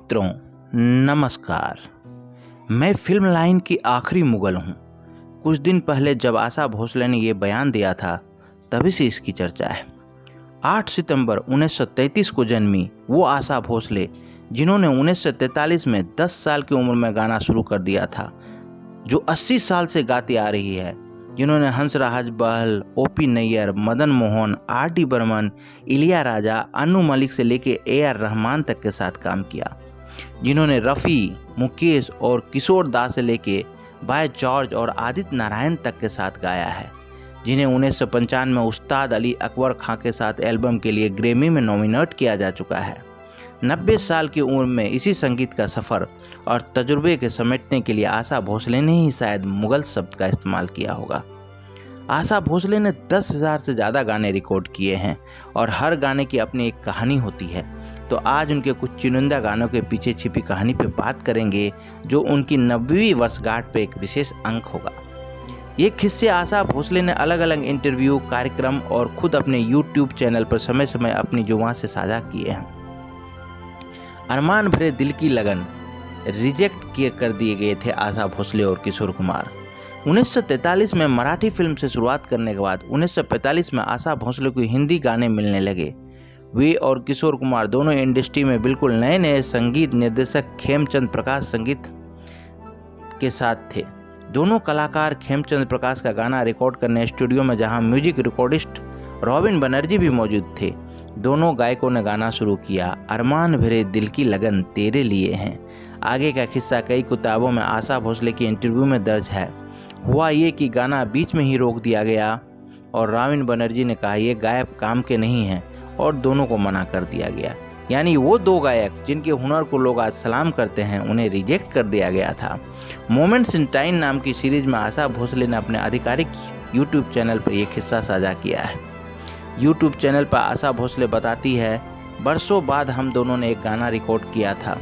मित्रों, नमस्कार। मैं फिल्म लाइन की आखिरी मुगल हूँ। कुछ दिन पहले जब आशा भोसले ने ये बयान दिया था, तभी से इसकी चर्चा है। 8 सितंबर 1933 को जन्मी वो आशा भोसले, जिन्होंने 1943 में 10 साल की उम्र में गाना शुरू कर दिया था, जो 80 साल से गाती आ रही है, जिन्होंने हंसराज बहल, ओपी नैयर, मदन मोहन, आर.डी. बर्मन, इलियाराजा, अनु मलिक से लेके ए.आर. रहमान तक के साथ काम किया, जिन्होंने रफ़ी, मुकेश और किशोर दा से लेके बाय जॉर्ज और आदित्य नारायण तक के साथ गाया है, जिन्हें 1995 में उस्ताद अली अकबर खां के साथ एल्बम के लिए ग्रैमी में नॉमिनेट किया जा चुका है। 90 साल की उम्र में इसी संगीत का सफ़र और तजुर्बे के समेटने के लिए आशा भोसले ने ही शायद मुगल शब्द का इस्तेमाल किया होगा। आशा भोसले ने 10,000 से ज़्यादा गाने रिकॉर्ड किए हैं और हर गाने की अपनी एक कहानी होती है। तो आज उनके कुछ चुनिंदा गानों के पीछे छिपी कहानी पे बात करेंगे, जो उनकी 90वीं वर्षगांठ पे एक विशेष अंक होगा। ये किस्से आशा भोसले ने अलग अलग इंटरव्यू, कार्यक्रम और खुद अपने यूट्यूब चैनल पर समय समय अपनी जुबान से साझा किए हैं। अरमान भरे दिल की लगन रिजेक्ट कर दिए गए थे आशा भोसले और किशोर कुमार। 1943 में मराठी फिल्म से शुरुआत करने के बाद 1945 में आशा भोसले को हिंदी गाने मिलने लगे। वे और किशोर कुमार दोनों इंडस्ट्री में बिल्कुल नए नए संगीत निर्देशक खेमचंद प्रकाश संगीत के साथ थे। दोनों कलाकार खेमचंद प्रकाश का गाना रिकॉर्ड करने स्टूडियो में, जहां म्यूजिक रिकॉर्डिस्ट रॉबिन बनर्जी भी मौजूद थे। दोनों गायकों ने गाना शुरू किया। अरमान भरे दिल की लगन तेरे लिए हैं। आगे का किस्सा कई किताबों में आशा भोसले के इंटरव्यू में दर्ज है। हुआ ये कि गाना बीच में ही रोक दिया गया और रॉबिन बनर्जी ने कहा ये गायक काम के नहीं हैं और दोनों को मना कर दिया गया। यानी वो दो गायक जिनके हुनर को लोग आज सलाम करते हैं, उन्हें रिजेक्ट कर दिया गया था। मोमेंट्स इन टाइम नाम की सीरीज में आशा भोसले ने अपने आधिकारिक यूट्यूब चैनल पर यह किस्सा साझा किया है। यूट्यूब चैनल पर आशा भोसले बताती है, बरसों बाद हम दोनों ने एक गाना रिकॉर्ड किया था,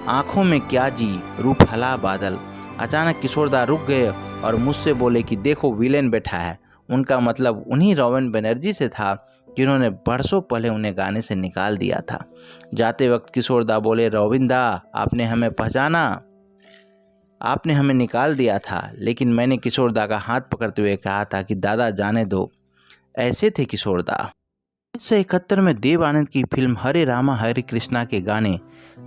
आंखों में क्या जी रूप हला बादल। अचानक किशोरदा रुक गए और मुझसे बोले कि देखो विलेन बैठा है। उनका मतलब उन्हीं रॉबिन बनर्जी से था, जिन्होंने बरसों पहले उन्हें गाने से निकाल दिया था। जाते वक्त किशोरदा बोले, रॉबिन दा आपने हमें पहचाना, आपने हमें निकाल दिया था। लेकिन मैंने किशोरदा का हाथ पकड़ते हुए कहा था कि दादा जाने दो। ऐसे थे किशोरदा। 1971 में देव आनंद की फिल्म हरे रामा हरे कृष्णा के गाने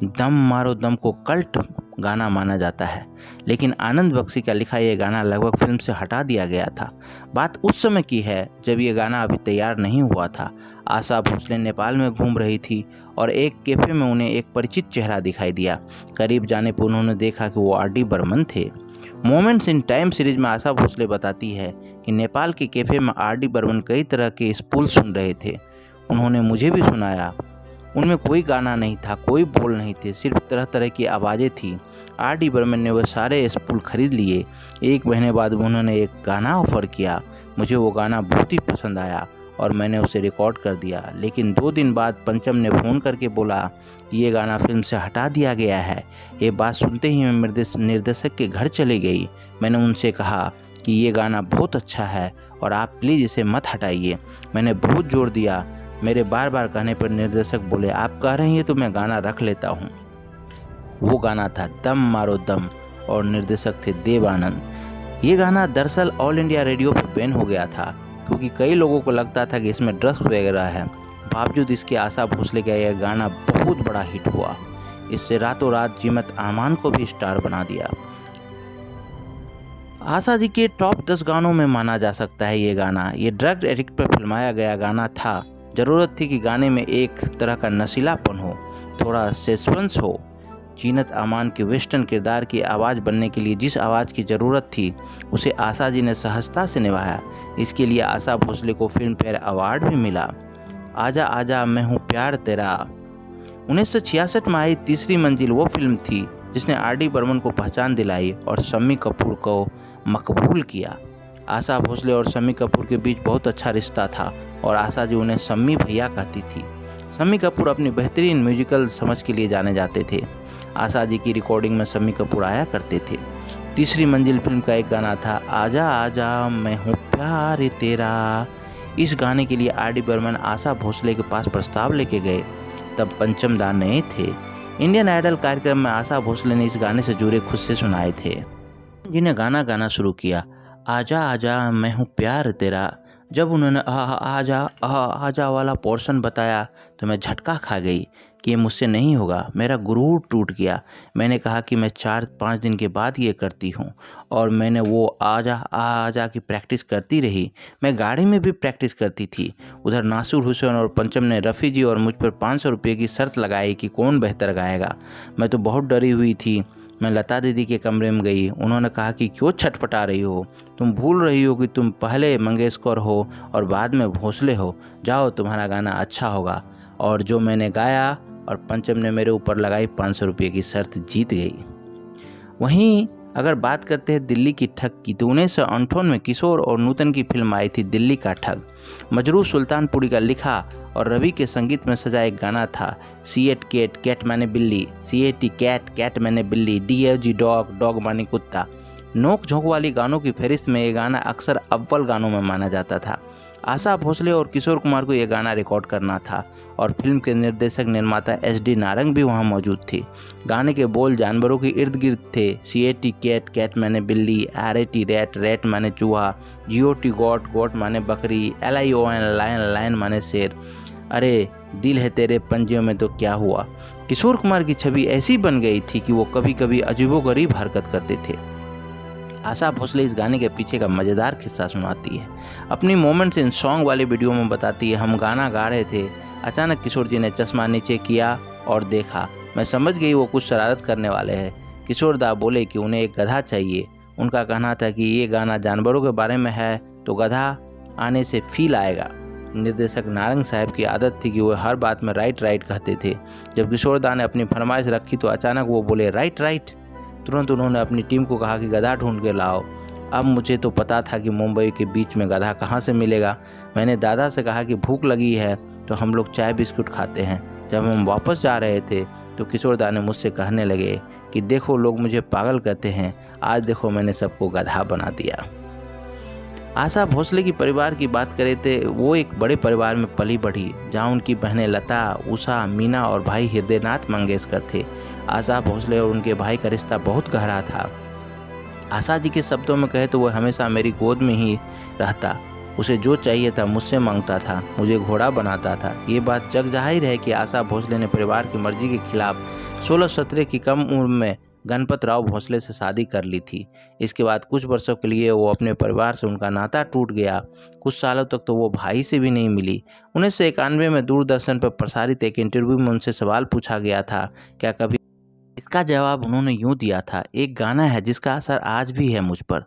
दम मारो दम को कल्ट गाना माना जाता है, लेकिन आनंद बख्शी का लिखा यह गाना लगभग फिल्म से हटा दिया गया था। बात उस समय की है जब यह गाना अभी तैयार नहीं हुआ था। आशा भोसले नेपाल में घूम रही थी और एक कैफे में उन्हें एक परिचित चेहरा दिखाई दिया। करीब जाने पर उन्होंने देखा कि वो आर.डी. बर्मन थे। मोमेंट्स इन टाइम सीरीज में आशा भोसले बताती है कि नेपाल के कैफे में आर.डी. बर्मन कई तरह के स्पूल सुन रहे थे। उन्होंने मुझे भी सुनाया। उनमें कोई गाना नहीं था, कोई बोल नहीं थे, सिर्फ तरह तरह की आवाज़ें थी। आर.डी. बर्मन ने वह सारे स्पूल खरीद लिए। 1 महीने बाद उन्होंने एक गाना ऑफर किया। मुझे वो गाना बहुत ही पसंद आया और मैंने उसे रिकॉर्ड कर दिया। लेकिन 2 दिन बाद पंचम ने फ़ोन करके बोला कि ये गाना फिल्म से हटा दिया गया है। ये बात सुनते ही मैं निर्देशक के घर चली गई। मैंने उनसे कहा कि ये गाना बहुत अच्छा है और आप प्लीज़ इसे मत हटाइए। मैंने बहुत जोर दिया। मेरे बार बार कहने पर निर्देशक बोले, आप कह रही हैं तो मैं गाना रख लेता हूँ। वो गाना था दम मारो दम और निर्देशक थे देव आनंद। ये गाना दरअसल ऑल इंडिया रेडियो पर बैन हो गया था, क्योंकि कई लोगों को लगता था कि इसमें ड्रग्स वगैरह है। बावजूद इसके आशा भोसले का यह गाना बहुत बड़ा हिट हुआ। इससे रातों रात जीमत अमान को भी स्टार बना दिया। आशा जी के टॉप 10 गानों में माना जा सकता है ये गाना। ये ड्रग एडिक्ट पर फिल्माया गया गाना था। ज़रूरत थी कि गाने में एक तरह का नशीलापन हो, थोड़ा सस्पेंस हो। जीनत अमान के वेस्टर्न किरदार की आवाज़ बनने के लिए जिस आवाज़ की ज़रूरत थी, उसे आशा जी ने सहजता से निभाया। इसके लिए आशा भोसले को फिल्म फेयर अवार्ड भी मिला। आजा आजा मैं हूँ प्यार तेरा 1966 में आई तीसरी मंजिल वो फिल्म थी जिसने आर.डी. बर्मन को पहचान दिलाई और शम्मी कपूर को मकबूल किया। आशा भोसले और शम्मी कपूर के बीच बहुत अच्छा रिश्ता था और आशा जी उन्हें शम्मी भैया कहती थी। शम्मी कपूर अपनी बेहतरीन म्यूजिकल समझ के लिए जाने जाते थे। आशा जी की रिकॉर्डिंग में शम्मी कपूर आया करते थे। तीसरी मंजिल फिल्म का एक गाना था आजा आजा मैं हूँ प्यार तेरा। इस गाने के लिए आर.डी. बर्मन आशा भोसले के पास प्रस्ताव लेके गए। तब पंचम दा नए थे। इंडियन आइडल कार्यक्रम में आशा भोसले ने इस गाने से जुड़े किस्से सुनाए थे। जिन्हें गाना गाना शुरू किया, आजा आजा मैं हूँ प्यार तेरा। जब उन्होंने आजा आजा वाला पोर्शन बताया तो मैं झटका खा गई कि ये मुझसे नहीं होगा। मेरा गुरूर टूट गया। मैंने कहा कि मैं 4-5 दिन के बाद ये करती हूँ और मैंने वो आजा आजा की प्रैक्टिस करती रही। मैं गाड़ी में भी प्रैक्टिस करती थी। उधर नासिर हुसैन और पंचम ने रफ़ी जी और मुझ पर 500 रुपये की शर्त लगाई कि कौन बेहतर गाएगा। मैं तो बहुत डरी हुई थी। मैं लता दीदी के कमरे में गई। उन्होंने कहा कि क्यों छटपटा रही हो, तुम भूल रही हो कि तुम पहले मंगेशकर हो और बाद में भोसले हो। जाओ, तुम्हारा गाना अच्छा होगा। और जो मैंने गाया और पंचम ने मेरे ऊपर लगाई 500 रुपये की शर्त, जीत गई। वहीं अगर बात करते हैं दिल्ली की ठग की, तो 1958 में किशोर और नूतन की फिल्म आई थी दिल्ली का ठग। मजरूह सुल्तानपुरी का लिखा और रवि के संगीत में सजा एक गाना था, CAT कैट कैट माने बिल्ली, CAT कैट कैट माने बिल्ली, DOG डॉग डॉग माने कुत्ता। नोक झोंक वाली गानों की फहरिस्त में ये गाना अक्सर अव्वल गानों में माना जाता था। आशा भोसले और किशोर कुमार को यह गाना रिकॉर्ड करना था और फिल्म के निर्देशक निर्माता SD नारंग भी वहां मौजूद थे। गाने के बोल जानवरों के इर्द गिर्द थे। CAT कैट कैट माने बिल्ली, RAT रैट रैट माने चूहा, GOT गोट गोट माने बकरी, LION लायन लायन माने शेर। अरे दिल है तेरे पंजों में तो क्या हुआ। किशोर कुमार की छवि ऐसी बन गई थी कि वो कभी कभी अजीबोगरीब हरकत करते थे। आशा भोसले इस गाने के पीछे का मज़ेदार किस्सा सुनाती है। अपनी मोमेंट्स इन सॉन्ग वाले वीडियो में बताती है, हम गाना गा रहे थे, अचानक किशोर जी ने चश्मा नीचे किया और देखा। मैं समझ गई वो कुछ शरारत करने वाले हैं। किशोर दा बोले कि उन्हें एक गधा चाहिए। उनका कहना था कि ये गाना जानवरों के बारे में है तो गधा आने से फील आएगा। निर्देशक नारंग साहब की आदत थी कि वो हर बात में राइट राइट कहते थे। जब किशोर दा ने अपनी फरमाइश रखी तो अचानक वो बोले राइट राइट। तुरंत उन्होंने अपनी टीम को कहा कि गधा ढूंढ के लाओ। अब मुझे तो पता था कि मुंबई के बीच में गधा कहाँ से मिलेगा। मैंने दादा से कहा कि भूख लगी है तो हम लोग चाय बिस्कुट खाते हैं। जब हम वापस जा रहे थे तो किशोर दा ने मुझसे कहने लगे कि देखो लोग मुझे पागल कहते हैं, आज देखो मैंने सबको गधा बना दिया। आशा भोसले की परिवार की बात करें तो वो एक बड़े परिवार में पली बढ़ी, जहाँ उनकी बहनें लता, उषा, मीना और भाई हृदयनाथ मंगेशकर थे। आशा भोसले और उनके भाई का रिश्ता बहुत गहरा था। आशा जी के शब्दों में कहे तो वह हमेशा मेरी गोद में ही रहता। उसे जो चाहिए था मुझसे मांगता था, मुझे घोड़ा बनाता था। ये बात जग जाहिर है कि आशा भोसले ने परिवार की मर्जी के खिलाफ 16-17 की कम उम्र में गणपत राव भोसले से शादी कर ली थी। इसके बाद कुछ वर्षों के लिए वो अपने परिवार से उनका नाता टूट गया। कुछ सालों तक तो वो भाई से भी नहीं मिली। 1991 में दूरदर्शन पर प्रसारित एक इंटरव्यू में उनसे सवाल पूछा गया था, क्या कभी। इसका जवाब उन्होंने यूं दिया था, एक गाना है जिसका असर आज भी है मुझ पर।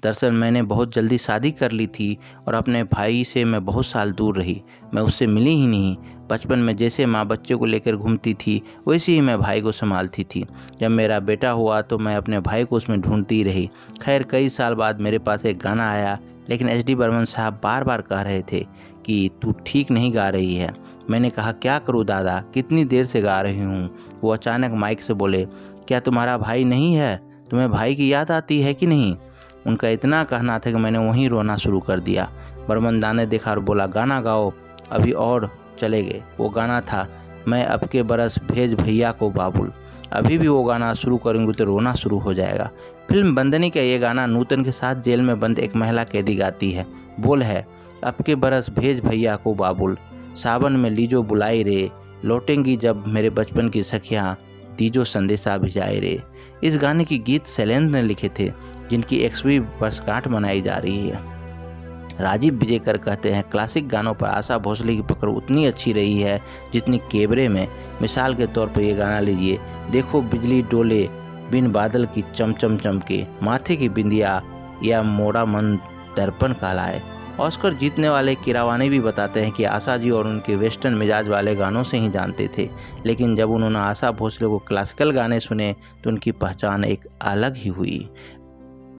दरअसल मैंने बहुत जल्दी शादी कर ली थी और अपने भाई से मैं बहुत साल दूर रही। मैं उससे मिली ही नहीं। बचपन में जैसे माँ बच्चे को लेकर घूमती थी वैसे ही मैं भाई को संभालती थी। जब मेरा बेटा हुआ तो मैं अपने भाई को उसमें ढूंढती रही। खैर कई साल बाद मेरे पास एक गाना आया, लेकिन SD बर्मन साहब बार बार कह रहे थे कि तू ठीक नहीं गा रही है। मैंने कहा क्या करूँ दादा, कितनी देर से गा रही हूँ। वो अचानक माइक से बोले, क्या तुम्हारा भाई नहीं है? तुम्हें भाई की याद आती है कि नहीं? उनका इतना कहना था कि मैंने वहीं रोना शुरू कर दिया। बर्मन दा ने देखा और बोला, गाना गाओ अभी, और चले गए। वो गाना था, मैं अब के बरस भेज भैया को बाबुल। अभी भी वो गाना शुरू करूँगी तो रोना शुरू हो जाएगा। फिल्म बंदनी का ये गाना नूतन के साथ जेल में बंद एक महिला कैदी गाती है। बोल है, अब के बरस भेज भैया को बाबुल, सावन में लीजो बुलाई रे, लौटेंगी जब मेरे बचपन की सखियाँ, दीजो संदेशा भिजाए रे। इस गाने की गीत शैलेंद्र ने लिखे थे, जिनकी 100वीं वर्षगांठ मनाई जा रही है। राजीव विजयकर कहते हैं, क्लासिक गानों पर आशा भोसले की पकड़ उतनी अच्छी रही है जितनी कैबरे में। मिसाल के तौर पर ये गाना लीजिए, देखो बिजली डोले बिन बादल की चमचम चमके, माथे की बिंदिया या मोड़ा मन दर्पण कहलाए। ऑस्कर जीतने वाले किरावानी भी बताते हैं कि आशा जी और उनके वेस्टर्न मिजाज वाले गानों से ही जानते थे, लेकिन जब उन्होंने आशा भोसले को क्लासिकल गाने सुने तो उनकी पहचान एक अलग ही हुई।